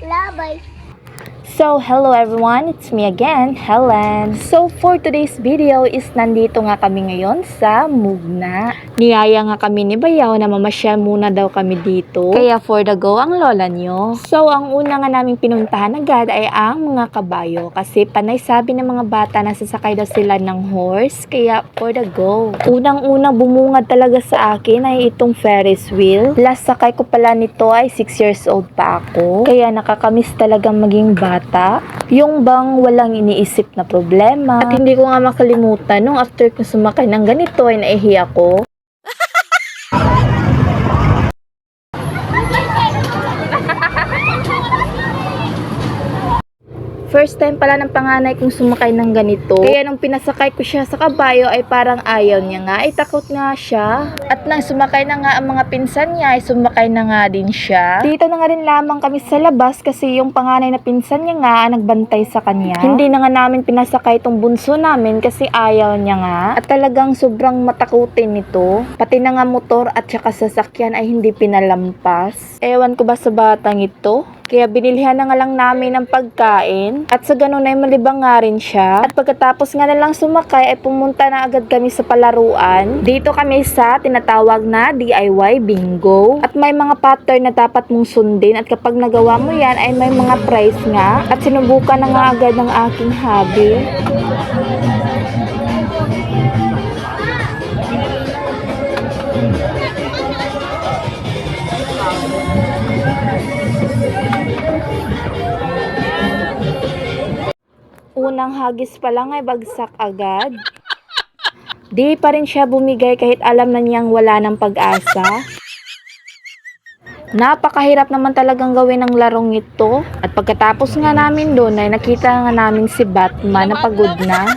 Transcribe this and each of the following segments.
Labay. So, hello everyone, it's me again, Helen. So, for today's video is nandito nga kami ngayon sa Mugna. Niyaya nga kami ni Bayaw na mamasyal muna daw kami dito. Kaya for the go ang lola nyo. So, ang una nga naming pinuntahan agad ay ang mga kabayo. Kasi panay sabi ng mga bata na sasakay daw sila ng horse. Kaya for the go. Unang-unang bumungad talaga sa akin ay itong Ferris wheel. Last sakay ko pala nito ay 6 years old pa ako. Kaya nakakamiss talagang maging bata. Yung bang walang iniisip na problema. At hindi ko nga makalimutan nung after ko sumakay ng ganito ay naihiya ko. First time pala ng panganay kong sumakay ng ganito. Kaya nung pinasakay ko siya sa kabayo ay parang ayaw niya nga. Ay takot nga siya. At nang sumakay na nga ang mga pinsan niya ay sumakay na nga din siya. Dito na nga rin lamang kami sa labas kasi yung panganay na pinsan niya nga nagbantay sa kanya. Hindi na nga namin pinasakay itong bunso namin kasi ayaw niya nga. At talagang sobrang matakutin nito. Pati na nga motor at saka sasakyan ay hindi pinalampas. Ewan ko ba sa batang ito? Kaya binilhan na nga lang namin ng pagkain. At sa ganun ay malibang nga rin siya. At pagkatapos nga na lang sumakay ay pumunta na agad kami sa palaruan. Dito kami sa tinatawag na DIY bingo. At may mga pattern na dapat mong sundin. At kapag nagawa mo yan ay may mga prize nga. At sinubukan na nga agad ng aking hobby. Unang hagis pa lang ay bagsak agad. Di pa rin siya bumigay kahit alam na niyang wala ng pag-asa. Napakahirap naman talagang gawin ang larong ito. At pagkatapos nga namin doon ay nakita nga namin si Batman na pagod na.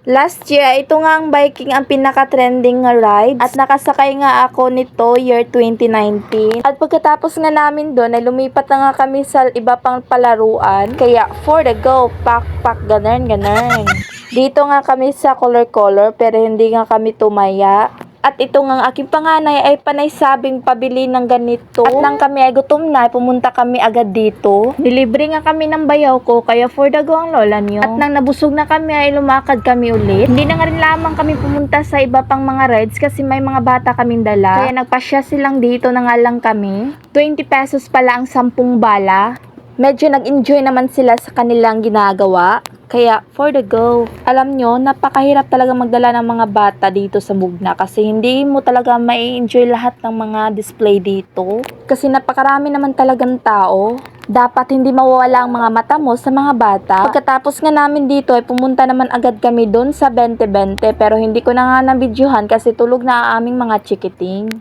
Last year, ito nga ang biking ang pinaka-trending nga rides. At nakasakay nga ako nito year 2019. At pagkatapos nga namin doon, ay lumipat na nga kami sa iba pang palaruan. Kaya for the go, pak, ganun. Dito nga kami sa color pero hindi nga kami tumaya. At ito nga ang aking panganay ay panay sabing pabili ng ganito. At nang kami ay gutom na, pumunta kami agad dito. Nilibre nga kami ng bayaw ko, kaya for the go ang lola nyo. At nang nabusog na kami ay lumakad kami ulit. Hindi na nga rin lamang kami pumunta sa iba pang mga rides kasi may mga bata kaming dala. Kaya nagpasya silang dito na nga lang kami. 20 pesos pala ang 10 bala. Medyo nag-enjoy naman sila sa kanilang ginagawa. Kaya, for the go. Alam nyo, napakahirap talaga magdala ng mga bata dito sa Mugna kasi hindi mo talaga mai-enjoy lahat ng mga display dito. Kasi napakarami naman talagang tao. Dapat hindi mawawala ang mga mata mo sa mga bata. Pagkatapos nga namin dito ay pumunta naman agad kami doon sa 20-20 pero hindi ko na nga nabidyohan kasi tulog na ang aming mga chikiting.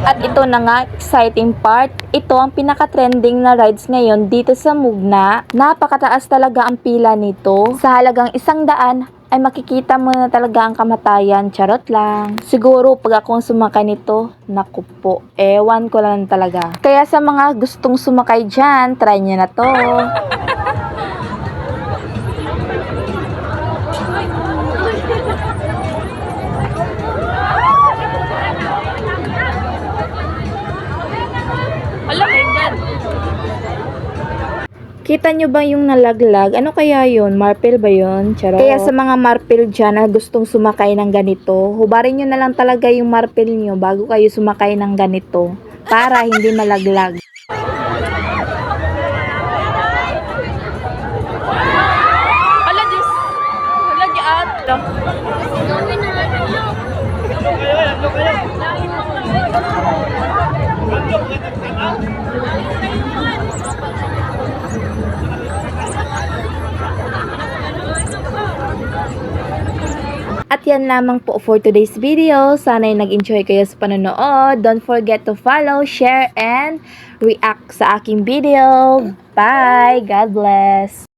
At ito na nga, exciting part. Ito ang pinaka-trending na rides ngayon dito sa Mugna. Napakataas talaga ang pila nito. Sa halagang 100 ay makikita mo na talaga ang kamatayan. Charot lang. Siguro pag akong sumakay nito, naku po, ewan ko lang talaga. Kaya sa mga gustong sumakay dyan, try nyo na to. Kita nyo ba yung nalaglag? Ano kaya yun? Marpel ba yun? Charot. Kaya sa mga marpel dyan na gustong sumakay ng ganito, hubarin nyo na lang talaga yung marpel nyo bago kayo sumakay ng ganito para hindi malaglag. Hala, Diyos! Hala, giat! At yan lamang po for today's video. Sana'y nag-enjoy kayo sa panonood. Don't forget to follow, share, and react sa aking video. Bye! God bless!